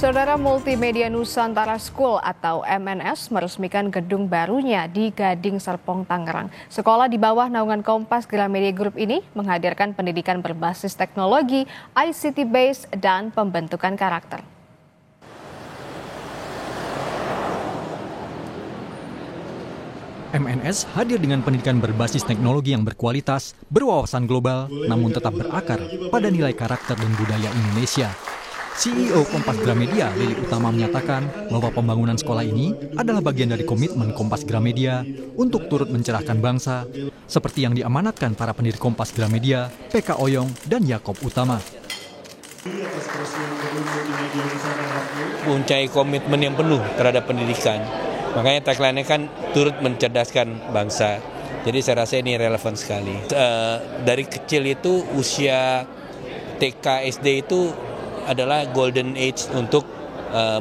Saudara, Multimedia Nusantara School atau MNS meresmikan gedung barunya di Gading Serpong, Tangerang. Sekolah di bawah naungan Kompas Gramedia Group ini menghadirkan pendidikan berbasis teknologi, ICT-based, dan pembentukan karakter. MNS hadir dengan pendidikan berbasis teknologi yang berkualitas, berwawasan global, namun tetap berakar pada nilai karakter dan budaya Indonesia. CEO Kompas Gramedia, Lili Utama, menyatakan bahwa pembangunan sekolah ini adalah bagian dari komitmen Kompas Gramedia untuk turut mencerahkan bangsa, seperti yang diamanatkan para pendiri Kompas Gramedia, PK Oyong dan Yakob Utama. Mempunyai komitmen yang penuh terhadap pendidikan. Makanya tagline-nya kan turut mencerdaskan bangsa. Jadi saya rasa ini relevan sekali. Dari kecil itu usia TK, SD itu adalah golden age untuk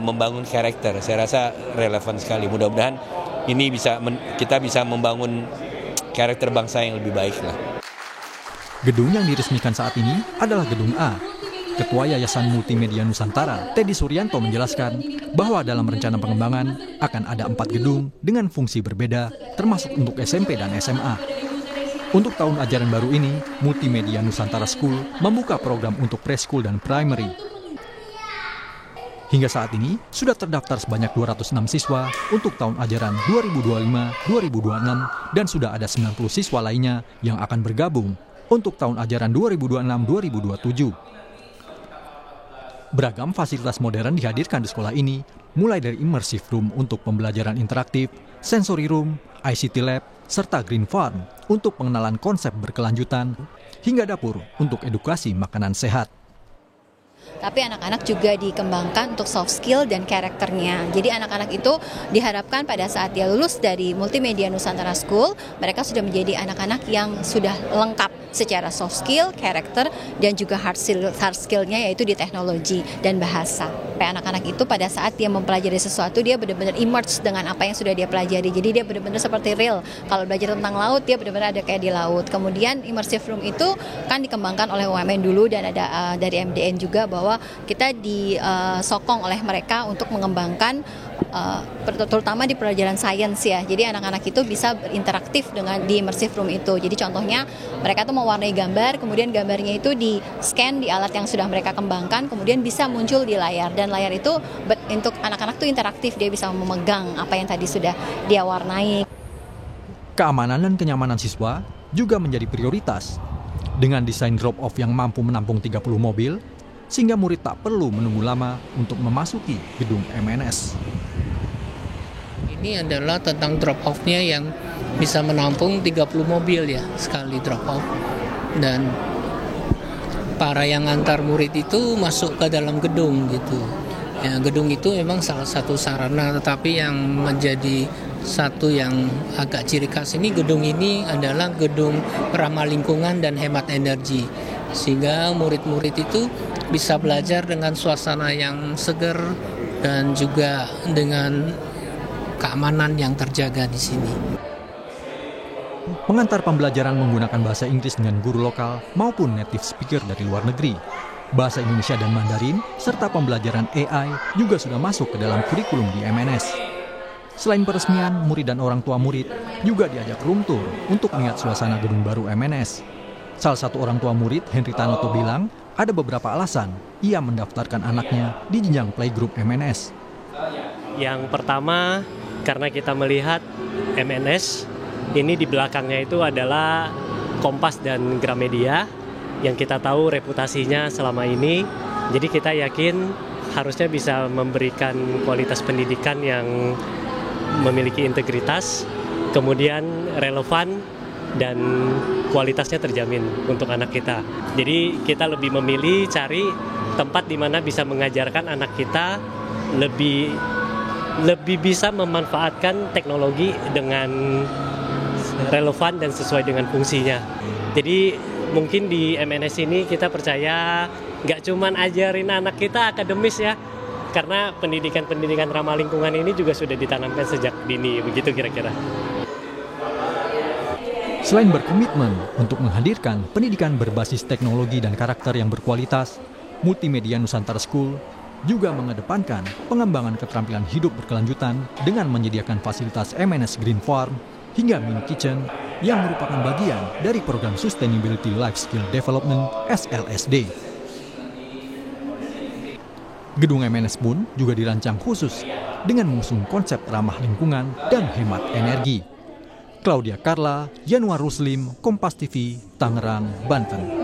membangun karakter. Saya rasa relevan sekali. Mudah-mudahan ini kita bisa membangun karakter bangsa yang lebih baik lah. Gedung yang diresmikan saat ini adalah Gedung A. Ketua Yayasan Multimedia Nusantara, Teddy Suryanto, menjelaskan bahwa dalam rencana pengembangan akan ada 4 gedung dengan fungsi berbeda, termasuk untuk SMP dan SMA. Untuk tahun ajaran baru ini, Multimedia Nusantara School membuka program untuk preschool dan primary. Hingga saat ini, sudah terdaftar sebanyak 206 siswa untuk tahun ajaran 2025-2026 dan sudah ada 90 siswa lainnya yang akan bergabung untuk tahun ajaran 2026-2027. Beragam fasilitas modern dihadirkan di sekolah ini, mulai dari immersive room untuk pembelajaran interaktif, sensory room, ICT lab, serta green farm untuk pengenalan konsep berkelanjutan, hingga dapur untuk edukasi makanan sehat. Tapi anak-anak juga dikembangkan untuk soft skill dan karakternya. Jadi anak-anak itu diharapkan pada saat dia lulus dari Multimedia Nusantara School, mereka sudah menjadi anak-anak yang sudah lengkap secara soft skill, karakter, dan juga hard skill-nya yaitu di teknologi dan bahasa. Anak-anak itu pada saat dia mempelajari sesuatu, dia benar-benar immerse dengan apa yang sudah dia pelajari. Jadi dia benar-benar seperti real. Kalau belajar tentang laut, dia benar-benar ada kayak di laut. Kemudian immersive room itu kan dikembangkan oleh UMN dulu dan ada dari MDN juga, bahwa kita disokong oleh mereka untuk mengembangkan terutama di pelajaran sains ya. Jadi anak-anak itu bisa berinteraktif dengan di immersive room itu. Jadi contohnya mereka tuh mewarnai gambar, kemudian gambarnya itu di-scan di alat yang sudah mereka kembangkan, kemudian bisa muncul di layar. Dan layar itu untuk anak-anak tuh interaktif, dia bisa memegang apa yang tadi sudah dia warnai. Keamanan dan kenyamanan siswa juga menjadi prioritas. Dengan desain drop-off yang mampu menampung 30 mobil, sehingga murid tak perlu menunggu lama untuk memasuki gedung MNS. Ini adalah tentang drop-off-nya yang bisa menampung 30 mobil ya, sekali drop-off. Dan para yang antar murid itu masuk ke dalam gedung gitu. Ya, gedung itu memang salah satu sarana, tetapi yang menjadi satu yang agak ciri khas ini, gedung ini adalah gedung ramah lingkungan dan hemat energi. Sehingga murid-murid itu bisa belajar dengan suasana yang segar dan juga dengan keamanan yang terjaga di sini. Mengantar pembelajaran menggunakan bahasa Inggris dengan guru lokal maupun native speaker dari luar negeri, bahasa Indonesia dan Mandarin, serta pembelajaran AI juga sudah masuk ke dalam kurikulum di MNS. Selain peresmian, murid dan orang tua murid juga diajak room tour untuk melihat suasana gedung baru MNS. Salah satu orang tua murid, Henry Tanoto, bilang ada beberapa alasan ia mendaftarkan anaknya di jenjang playgroup MNS. Yang pertama, karena kita melihat MNS ini di belakangnya itu adalah Kompas dan Gramedia yang kita tahu reputasinya selama ini. Jadi kita yakin harusnya bisa memberikan kualitas pendidikan yang memiliki integritas, kemudian relevan, dan kualitasnya terjamin untuk anak kita. Jadi kita lebih memilih cari tempat di mana bisa mengajarkan anak kita lebih bisa memanfaatkan teknologi dengan relevan dan sesuai dengan fungsinya. Jadi mungkin di MNS ini kita percaya nggak cuma ajarin anak kita akademis ya, karena pendidikan ramah lingkungan ini juga sudah ditanamkan sejak dini, begitu kira-kira. Selain berkomitmen untuk menghadirkan pendidikan berbasis teknologi dan karakter yang berkualitas, Multimedia Nusantara School juga mengedepankan pengembangan keterampilan hidup berkelanjutan dengan menyediakan fasilitas MNS Green Farm hingga mini kitchen yang merupakan bagian dari program Sustainability Life Skill Development SLSD. Gedung MNS pun juga dirancang khusus dengan mengusung konsep ramah lingkungan dan hemat energi. Claudia Carla, Yanuar Ruslim, Kompas TV, Tangerang, Banten.